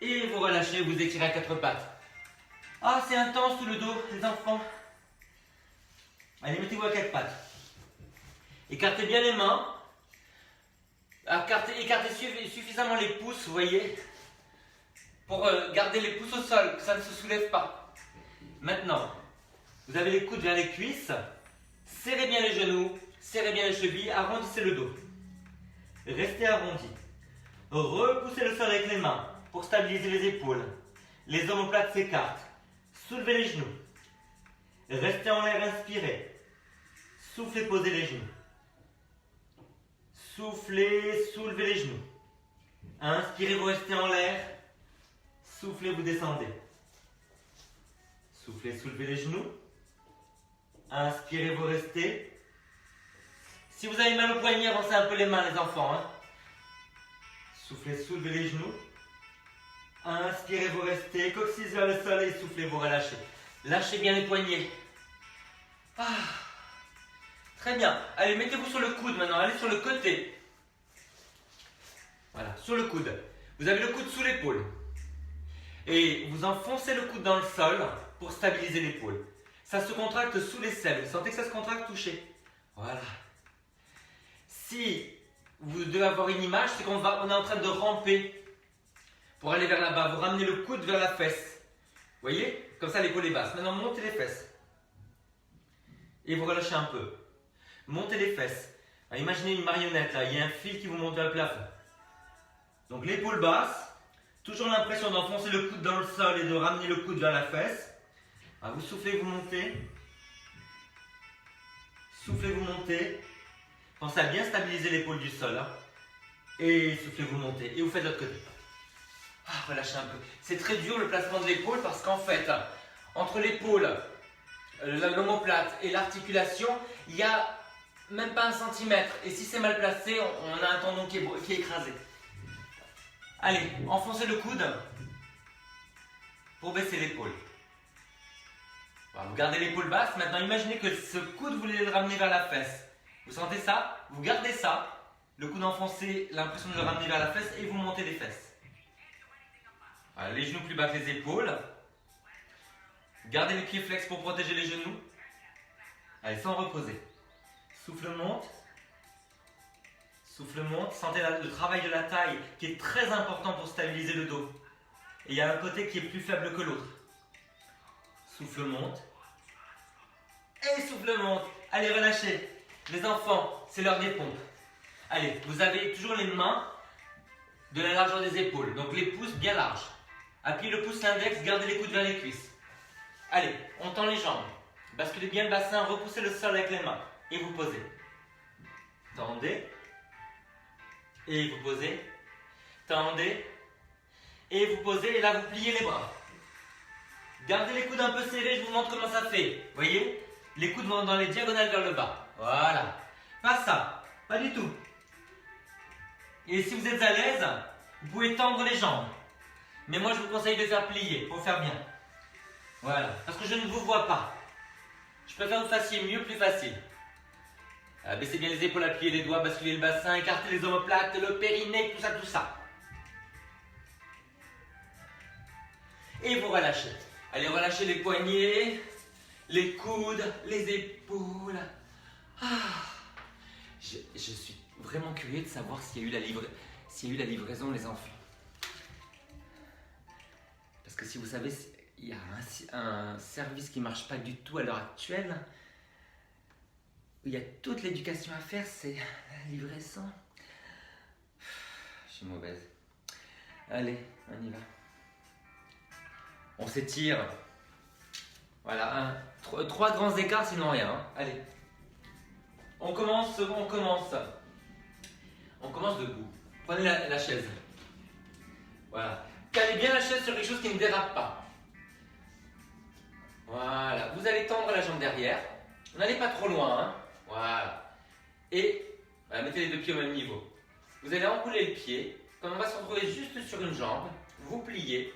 Et vous relâchez, vous étirez à quatre pattes. Ah, c'est intense sous le dos, les enfants. Allez, mettez-vous à quatre pattes. Écartez bien les mains. Écartez suffisamment les pouces, vous voyez, pour garder les pouces au sol, que ça ne se soulève pas. Maintenant, vous avez les coudes vers les cuisses. Serrez bien les genoux, serrez bien les chevilles, arrondissez le dos. Restez arrondi. Repoussez le sol avec les mains pour stabiliser les épaules. Les omoplates s'écartent. Soulevez les genoux. Restez en l'air, inspirez. Soufflez, posez les genoux. Soufflez, soulevez les genoux. Inspirez, vous restez en l'air. Soufflez, vous descendez. Soufflez, soulevez les genoux. Inspirez, vous restez. Si vous avez mal au poignet, avancez un peu les mains, les enfants. Hein. Soufflez, soulevez les genoux. Inspirez, vous restez. Coccyx vers le sol et soufflez, vous relâchez. Lâchez bien les poignets. Ah. Très bien. Allez, mettez-vous sur le coude maintenant. Allez sur le côté. Voilà, sur le coude. Vous avez le coude sous l'épaule. Et vous enfoncez le coude dans le sol pour stabiliser l'épaule. Ça se contracte sous l'aisselle. Vous sentez que ça se contracte, touché. Voilà. Si vous devez avoir une image, c'est qu'on est en train de ramper pour aller vers là-bas. Vous ramenez le coude vers la fesse. Vous voyez? Comme ça, l'épaule est basse. Maintenant, montez les fesses. Et vous relâchez un peu. Montez les fesses. Alors, imaginez une marionnette, là. Il y a un fil qui vous monte vers le plafond. Donc, l'épaule basse. Toujours l'impression d'enfoncer le coude dans le sol et de ramener le coude vers la fesse. Alors, vous soufflez, vous montez. Soufflez, vous montez. Pensez à bien stabiliser l'épaule du sol. Hein. Et soufflez, vous montez. Et vous faites de l'autre côté. Ah, relâchez un peu. C'est très dur le placement de l'épaule parce qu'en fait, entre l'épaule, l'omoplate et l'articulation, il n'y a même pas 1 centimètre. Et si c'est mal placé, on a un tendon qui est écrasé. Allez, enfoncez le coude pour baisser l'épaule. Voilà, vous gardez l'épaule basse. Maintenant, imaginez que ce coude, vous voulez le ramener vers la fesse. Vous sentez ça? Vous gardez ça. Le coude enfoncé, l'impression de le ramener vers la fesse et vous montez les fesses. Voilà, les genoux plus bas que les épaules. Gardez les pieds flex pour protéger les genoux. Allez, sans reposer. Souffle monte. Souffle monte. Sentez le travail de la taille qui est très important pour stabiliser le dos. Et il y a un côté qui est plus faible que l'autre. Souffle monte. Et souffle monte. Allez, relâchez. Les enfants, c'est l'heure des pompes. Allez, vous avez toujours les mains de la largeur des épaules. Donc les pouces bien larges. Appuyez le pouce index, gardez les coudes vers les cuisses. Allez, on tend les jambes. Basculez bien le bassin, repoussez le sol avec les mains. Et vous posez. Tendez. Et vous posez. Tendez. Et vous posez. Et là, vous pliez les bras. Gardez les coudes un peu serrés, je vous montre comment ça fait. Vous voyez? Les coudes vont dans les diagonales vers le bas. Voilà. Pas ça. Pas du tout. Et si vous êtes à l'aise, vous pouvez tendre les jambes. Mais moi, je vous conseille de faire plier pour faire bien. Voilà. Parce que je ne vous vois pas. Je préfère que vous fassiez mieux, plus facile. Baissez bien les épaules, appuyez les doigts, basculez le bassin, écartez les omoplates, le périnée, tout ça, tout ça. Et vous relâchez. Allez, relâchez les poignets, les coudes, les épaules. Ah. Je suis vraiment curieux de savoir s'il y a eu la livraison, les enfants. Parce que si vous savez, il y a un service qui ne marche pas du tout à l'heure actuelle. où il y a toute l'éducation à faire, c'est la livraison. Je suis mauvaise. Allez, on y va. On s'étire. Voilà, trois grands écarts, sinon rien. Hein. Allez. On commence debout. Prenez la chaise. Voilà. Calez bien la chaise sur quelque chose qui ne dérape pas. Voilà. Vous allez tendre la jambe derrière. N'allez pas trop loin. Hein. Voilà. Et voilà, mettez les deux pieds au même niveau. Vous allez enrouler le pied. Quand on va se retrouver juste sur une jambe, vous pliez.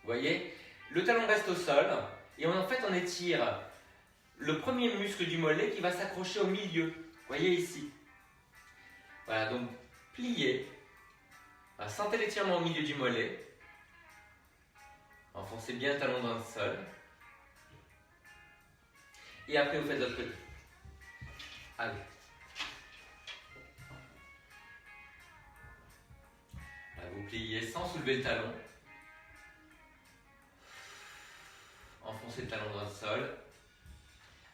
Vous voyez, le talon reste au sol. Et en fait, on étire le premier muscle du mollet qui va s'accrocher au milieu. Vous voyez ici. Voilà, donc pliez. Voilà, sentez l'étirement au milieu du mollet. Enfoncez bien le talon dans le sol. Et après, vous faites de l'autre côté. Allez. Voilà, vous pliez sans soulever le talon. Enfoncez le talon dans le sol.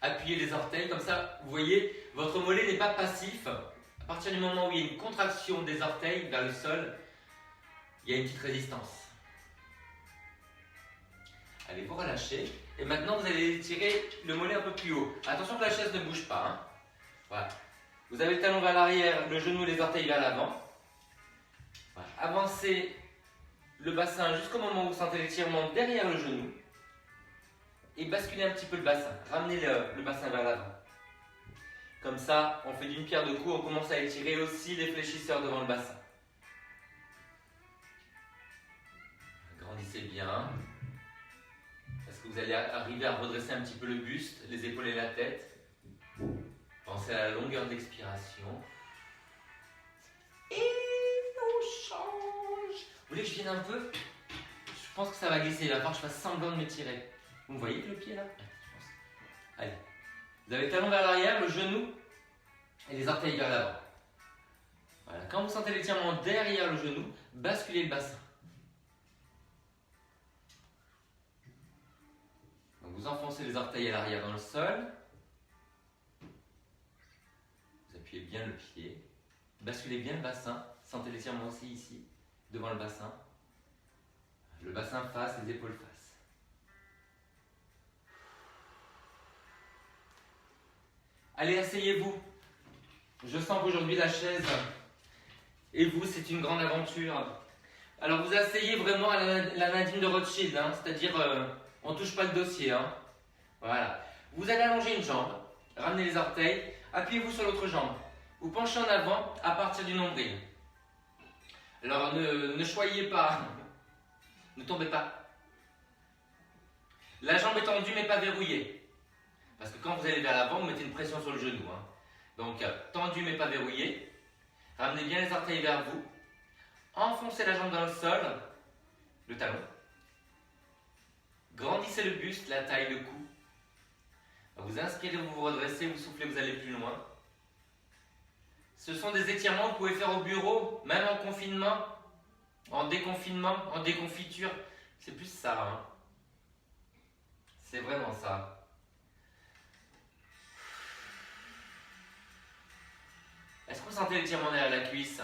Appuyez les orteils, comme ça, vous voyez, votre mollet n'est pas passif. À partir du moment où il y a une contraction des orteils vers le sol, il y a une petite résistance. Allez, vous relâchez. Et maintenant, vous allez tirer le mollet un peu plus haut. Attention que la chaise ne bouge pas. Hein. Voilà. Vous avez le talon vers l'arrière, le genou et les orteils vers l'avant. Voilà. Avancez le bassin jusqu'au moment où vous sentez l'étirement derrière le genou. Et basculez un petit peu le bassin. Ramenez le bassin vers l'avant. Comme ça, on fait d'une pierre deux coups, on commence à étirer aussi les fléchisseurs devant le bassin. Grandissez bien. Est-ce que vous allez arriver à redresser un petit peu le buste, les épaules et la tête? Pensez à la longueur d'expiration. Et on change. Vous voulez que je vienne un peu? Je pense que ça va glisser. Il va falloir que je fasse semblant de m'étirer. Vous voyez le pied là? Allez. Vous avez le talon vers l'arrière, le genou et les orteils vers l'avant. Voilà. Quand vous sentez l'étirement derrière le genou, basculez le bassin. Donc vous enfoncez les orteils à l'arrière dans le sol. Vous appuyez bien le pied. Basculez bien le bassin. Sentez l'étirement aussi ici, devant le bassin. Le bassin face, les épaules face. Allez, asseyez-vous. Je sens qu'aujourd'hui la chaise et vous, c'est une grande aventure. Alors vous asseyez vraiment à la Nadine de Rothschild, hein, c'est-à-dire on ne touche pas le dossier. Hein. Voilà. Vous allez allonger une jambe, ramenez les orteils, appuyez-vous sur l'autre jambe. Vous penchez en avant à partir du nombril. Alors ne choyez pas, ne tombez pas. La jambe est tendue mais pas verrouillée. Parce que quand vous allez vers l'avant, vous mettez une pression sur le genou. Hein. Donc, tendu mais pas verrouillé. Ramenez bien les orteils vers vous. Enfoncez la jambe dans le sol, le talon. Grandissez le buste, la taille, le cou. Vous inspirez, vous vous redressez, vous soufflez, vous allez plus loin. Ce sont des étirements que vous pouvez faire au bureau, même en confinement, en déconfinement, en déconfiture. C'est plus ça. Hein. C'est vraiment ça. Est-ce que vous sentez l'étirement derrière la cuisse?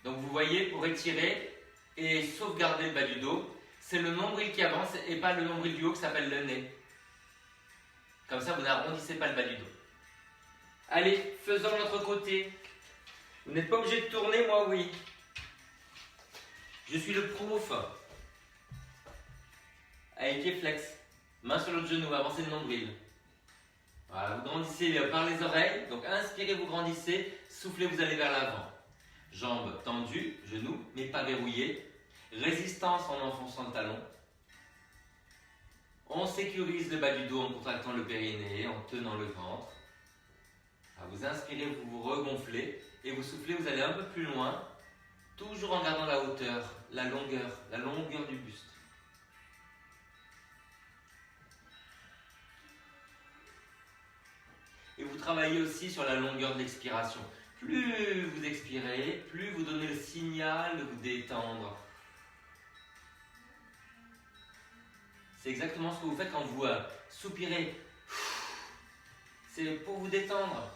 Donc vous voyez, pour étirer et sauvegarder le bas du dos, c'est le nombril qui avance et pas le nombril du haut qui s'appelle le nez. Comme ça, vous n'arrondissez pas le bas du dos. Allez, faisons l'autre côté. Vous n'êtes pas obligé de tourner, moi oui. Je suis le prof. Allez, pied flex. Main sur l'autre genou, avancez le nombril. Voilà, vous grandissez par les oreilles. Donc inspirez, vous grandissez. Soufflez, vous allez vers l'avant. Jambes tendues, genoux, mais pas verrouillés. Résistance en enfonçant le talon. On sécurise le bas du dos en contractant le périnée, en tenant le ventre. Alors vous inspirez, vous vous regonflez. Et vous soufflez, vous allez un peu plus loin. Toujours en gardant la hauteur, la longueur du buste. Et vous travaillez aussi sur la longueur de l'expiration. Plus vous expirez, plus vous donnez le signal de vous détendre. C'est exactement ce que vous faites quand vous soupirez. C'est pour vous détendre.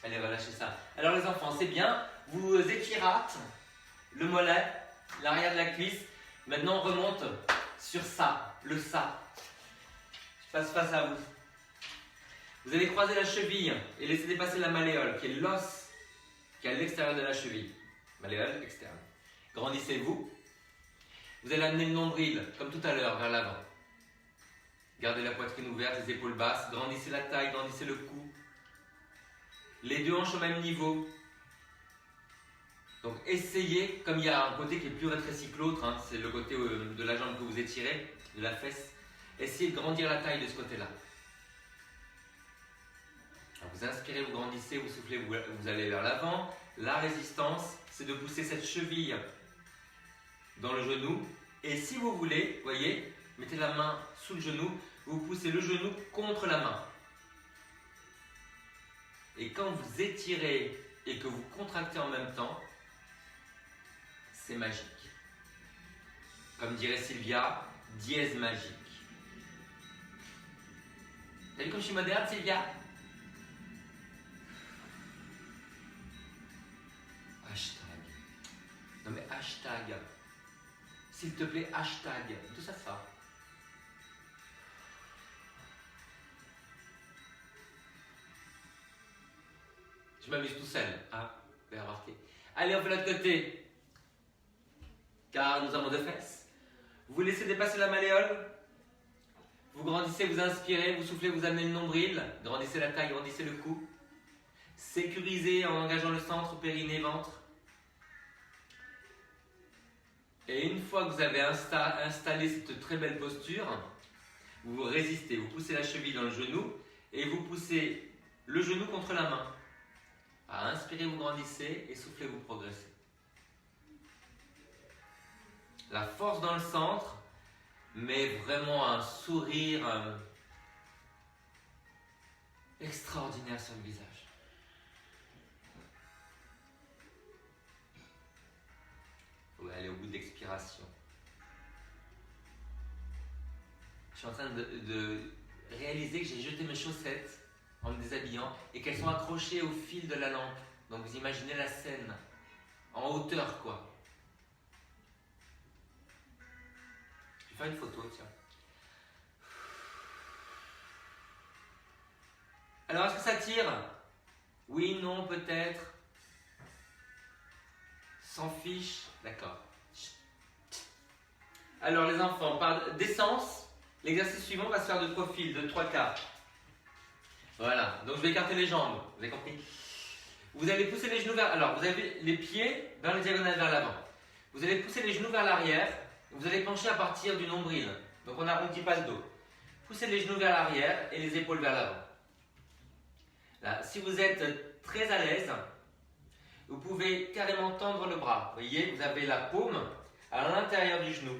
Allez, relâchez ça. Alors les enfants, c'est bien. Vous étirate le mollet, l'arrière de la cuisse. Maintenant, on remonte sur ça, le ça. Je passe face à vous. Vous allez croiser la cheville et laisser dépasser la malléole, qui est l'os qui est à l'extérieur de la cheville. Malléole externe. Grandissez-vous. Vous allez amener le nombril, comme tout à l'heure, vers l'avant. Gardez la poitrine ouverte, les épaules basses. Grandissez la taille, grandissez le cou. Les deux hanches au même niveau. Donc essayez, comme il y a un côté qui est plus rétréci que l'autre, hein, c'est le côté de la jambe que vous étirez, de la fesse, essayez de grandir la taille de ce côté-là. Vous inspirez, vous grandissez, vous soufflez, vous allez vers l'avant. La résistance, c'est de pousser cette cheville dans le genou. Et si vous voulez, voyez, mettez la main sous le genou, vous poussez le genou contre la main. Et quand vous étirez et que vous contractez en même temps, c'est magique. Comme dirait Sylvia, dièse magique. T'as vu comme je suis moderne, Sylvia? Hashtag. Non mais hashtag. S'il te plaît, hashtag. Tout ça, ça. Je m'amuse tout seul, hein, vous avez remarqué. Allez, on fait l'autre côté. Car nous avons deux fesses. Vous laissez dépasser la malléole. Vous grandissez, vous inspirez, vous soufflez, vous amenez le nombril. Grandissez la taille, grandissez le cou. Sécurisez en engageant le centre, périnée, ventre. Et une fois que vous avez installé cette très belle posture, vous résistez, vous poussez la cheville dans le genou et vous poussez le genou contre la main. À inspirer, vous grandissez et soufflez, vous progressez. La force dans le centre, mais vraiment un sourire extraordinaire sur le visage. Vous allez au bout de l'expiration. Je suis en train de réaliser que j'ai jeté mes chaussettes en me déshabillant et qu'elles sont accrochées au fil de la lampe. Donc vous imaginez la scène en hauteur, quoi. Je vais faire une photo, tiens. Alors, est-ce que ça tire? Oui, non, peut-être. S'en fiche. D'accord. Alors, les enfants, par d'essence, l'exercice suivant va se faire de profil, de 3/4. Voilà. Donc, je vais écarter les jambes. Vous avez compris? Vous allez pousser les genoux vers... Alors, vous avez les pieds dans les diagonales vers l'avant. Vous allez pousser les genoux vers l'arrière. Vous allez pencher à partir du nombril. Donc, on n'arrondit pas le dos. Poussez les genoux vers l'arrière et les épaules vers l'avant. Là, si vous êtes très à l'aise, vous pouvez carrément tendre le bras. Vous voyez, vous avez la paume à l'intérieur du genou.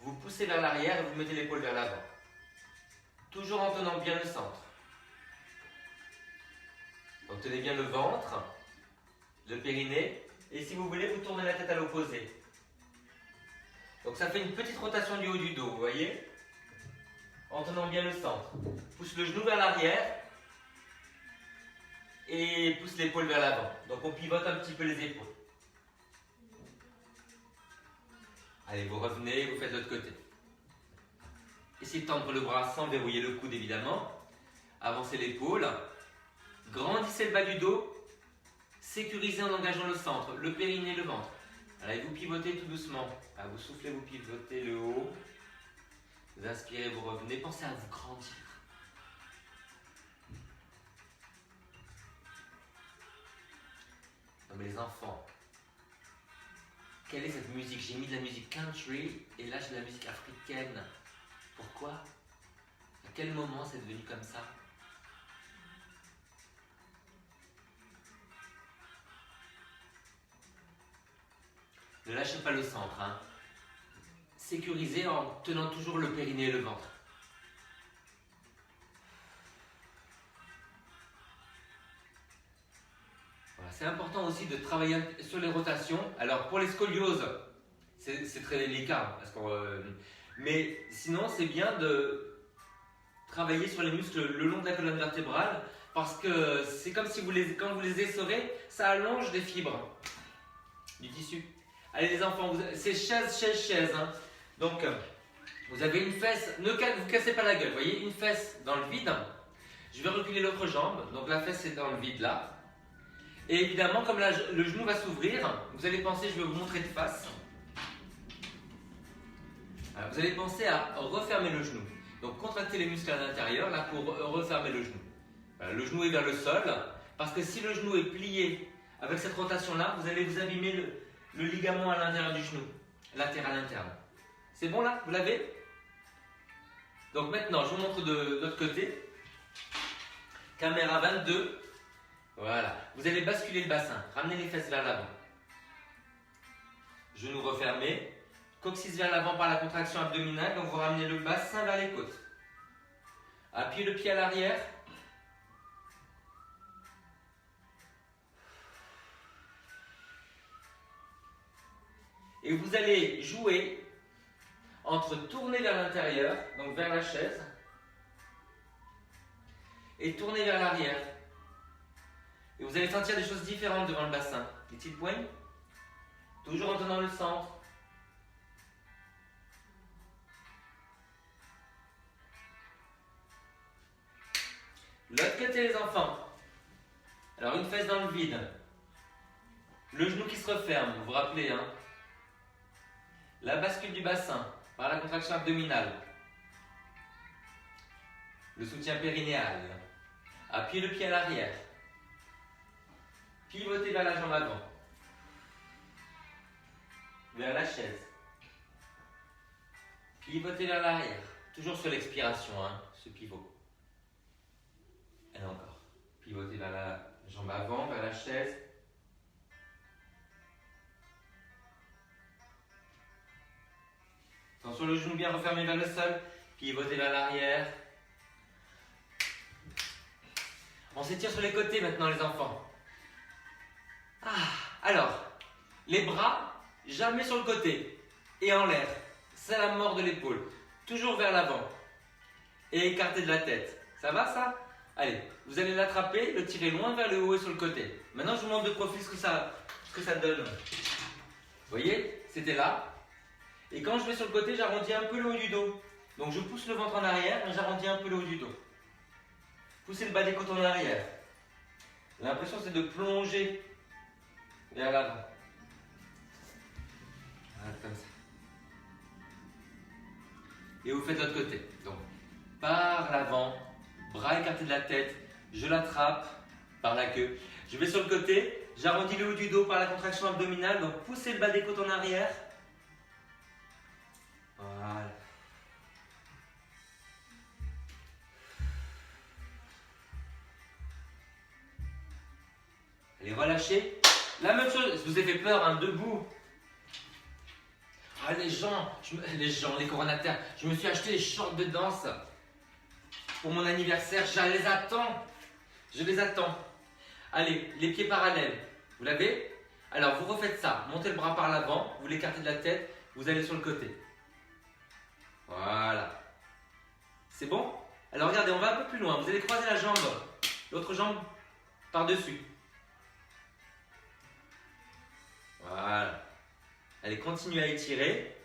Vous poussez vers l'arrière et vous mettez l'épaule vers l'avant. Toujours en tenant bien le centre. Donc, tenez bien le ventre, le périnée. Et si vous voulez, vous tournez la tête à l'opposé. Donc ça fait une petite rotation du haut du dos, vous voyez? En tenant bien le centre. Pousse le genou vers l'arrière. Et pousse l'épaule vers l'avant. Donc on pivote un petit peu les épaules. Allez, vous revenez, vous faites de l'autre côté. Essayez de tendre le bras sans verrouiller le coude évidemment. Avancez l'épaule. Grandissez le bas du dos. Sécurisez en engageant le centre, le périnée, le ventre. Allez, vous pivotez tout doucement. Vous soufflez, vous pivotez le haut. Vous inspirez, vous revenez. Pensez à vous grandir. Non mais les enfants, quelle est cette musique? J'ai mis de la musique country et là j'ai de la musique africaine. Pourquoi? À quel moment c'est devenu comme ça? Ne lâchez pas le centre, hein. Sécurisez en tenant toujours le périnée et le ventre. Voilà, c'est important aussi de travailler sur les rotations. Alors pour les scolioses, c'est très délicat. Mais sinon, c'est bien de travailler sur les muscles le long de la colonne vertébrale parce que c'est comme si quand vous les essorez, ça allonge des fibres du tissu. Allez les enfants, c'est chaise. Hein. Donc, vous avez une fesse, ne vous cassez pas la gueule, vous voyez, une fesse dans le vide. Je vais reculer l'autre jambe, donc la fesse est dans le vide là. Et évidemment, comme le genou va s'ouvrir, vous allez penser, je vais vous montrer de face. Alors, vous allez penser à refermer le genou. Donc contractez les muscles à l'intérieur là pour refermer le genou. Voilà, le genou est vers le sol, parce que si le genou est plié avec cette rotation là, vous allez vous abîmer le ligament à l'intérieur du genou, latéral interne. C'est bon là? Vous l'avez? Donc maintenant, je vous montre de l'autre côté. Caméra 22. Voilà. Vous allez basculer le bassin. Ramenez les fesses vers l'avant. Genou refermé. Coccyx vers l'avant par la contraction abdominale. Donc vous ramenez le bassin vers les côtes. Appuyez le pied à l'arrière. Et vous allez jouer entre tourner vers l'intérieur, donc vers la chaise, et tourner vers l'arrière. Et vous allez sentir des choses différentes devant le bassin. Les petites poignes, toujours en tenant le centre. L'autre côté les enfants. Alors une fesse dans le vide. Le genou qui se referme, vous vous rappelez, hein. La bascule du bassin par la contraction abdominale. Le soutien périnéal. Appuyez le pied à l'arrière. Pivotez vers la jambe avant. Vers la chaise. Pivotez vers l'arrière. Toujours sur l'expiration, hein, ce pivot. Et encore. Pivotez vers la jambe avant, vers la chaise. Attention, le genou bien refermé vers le sol. Pivotez vers l'arrière. On s'étire sur les côtés maintenant, les enfants. Alors, les bras, jamais sur le côté et en l'air. C'est la mort de l'épaule. Toujours vers l'avant. Et écarté de la tête. Ça va, ça? Allez, vous allez l'attraper, le tirer loin vers le haut et sur le côté. Maintenant, je vous montre de profil ce que ça donne. Vous voyez? C'était là. Et quand je vais sur le côté, j'arrondis un peu le haut du dos. Donc je pousse le ventre en arrière, mais j'arrondis un peu le haut du dos. Poussez le bas des côtes en arrière. L'impression c'est de plonger vers l'avant. Voilà, comme ça. Et vous faites l'autre côté. Donc, par l'avant, bras écartés de la tête, je l'attrape par la queue. Je vais sur le côté, j'arrondis le haut du dos par la contraction abdominale. Donc poussez le bas des côtes en arrière. Voilà. Allez, relâchez. La même chose, je vous ai fait peur, hein, debout. Ah, les coronataires, je me suis acheté les shorts de danse pour mon anniversaire. Je les attends. Allez, les pieds parallèles. Vous l'avez? Alors, vous refaites ça. Montez le bras par l'avant, vous l'écartez de la tête, vous allez sur le côté. Voilà. C'est bon? Alors, regardez, on va un peu plus loin. Vous allez croiser la jambe, l'autre jambe par-dessus. Voilà. Allez, continuez à étirer.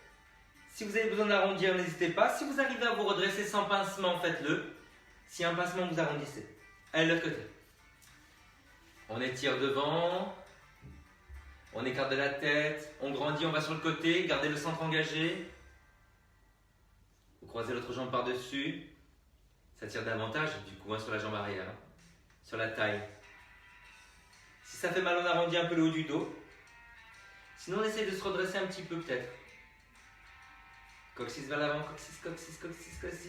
Si vous avez besoin d'arrondir, n'hésitez pas. Si vous arrivez à vous redresser sans pincement, faites-le. Si un pincement, vous arrondissez. Allez, de l'autre côté. On étire devant. On écarte de la tête. On grandit, on va sur le côté. Gardez le centre engagé. Vous croisez l'autre jambe par-dessus. Ça tire davantage, du coup, hein, sur la jambe arrière. Hein, sur la taille. Si ça fait mal, on arrondit un peu le haut du dos. Sinon, on essaye de se redresser un petit peu, peut-être. Coccyx vers l'avant, coccyx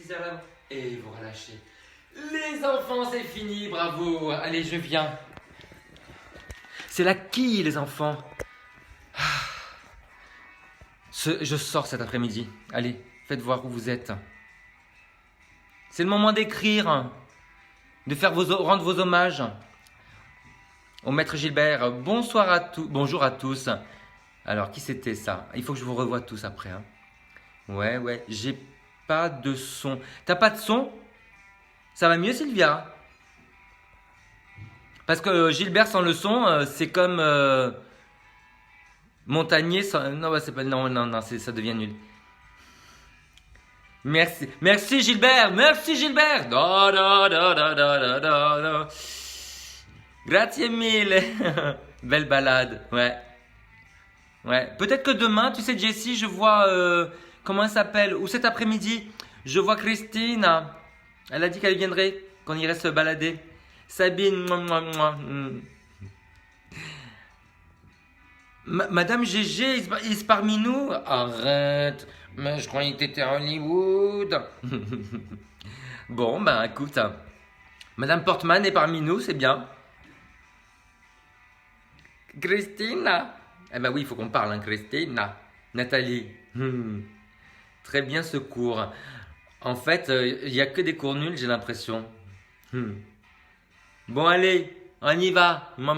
vers l'avant. Et vous relâchez. Les enfants, c'est fini, bravo. Allez, je viens. C'est la quille, les enfants. Je sors cet après-midi. Allez, faites voir où vous êtes. C'est le moment d'écrire, de faire rendre vos hommages au maître Gilbert. Bonjour à tous. Alors, qui c'était ça? Il faut que je vous revoie tous après. Hein. Ouais, j'ai pas de son. T'as pas de son? Ça va mieux, Sylvia? Parce que Gilbert sans le son, c'est comme Montagnier sans. Non, c'est pas. Non, ça devient nul. Merci Gilbert, merci Gilbert. Da, da, da, da, da, da, da, da. Grazie mille. Belle balade, ouais. Ouais. Peut-être que demain, tu sais, Jessie, je vois. Comment elle s'appelle? Ou cet après-midi, je vois Christine. Elle a dit qu'elle viendrait, qu'on irait se balader. Sabine, Madame Gégé, is parmi nous? Arrête, mais je croyais que t'étais à Hollywood. Bon, ben écoute, Madame Portman est parmi nous, c'est bien. Christine? Eh ben oui, il faut qu'on parle, hein, Christine. Nathalie. Très bien ce cours. En fait, il n'y a que des cours nuls, j'ai l'impression. Bon, allez, on y va. Moi,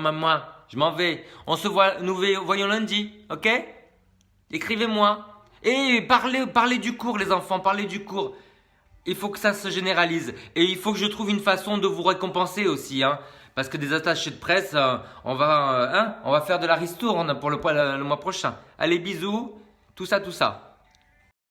je m'en vais. On se voit, voyons lundi, ok? Écrivez-moi. Et parlez du cours, les enfants, parlez du cours. Il faut que ça se généralise. Et il faut que je trouve une façon de vous récompenser aussi, hein. Parce que des attachés de presse, on va faire de la ristourne pour le mois prochain. Allez, bisous, tout ça.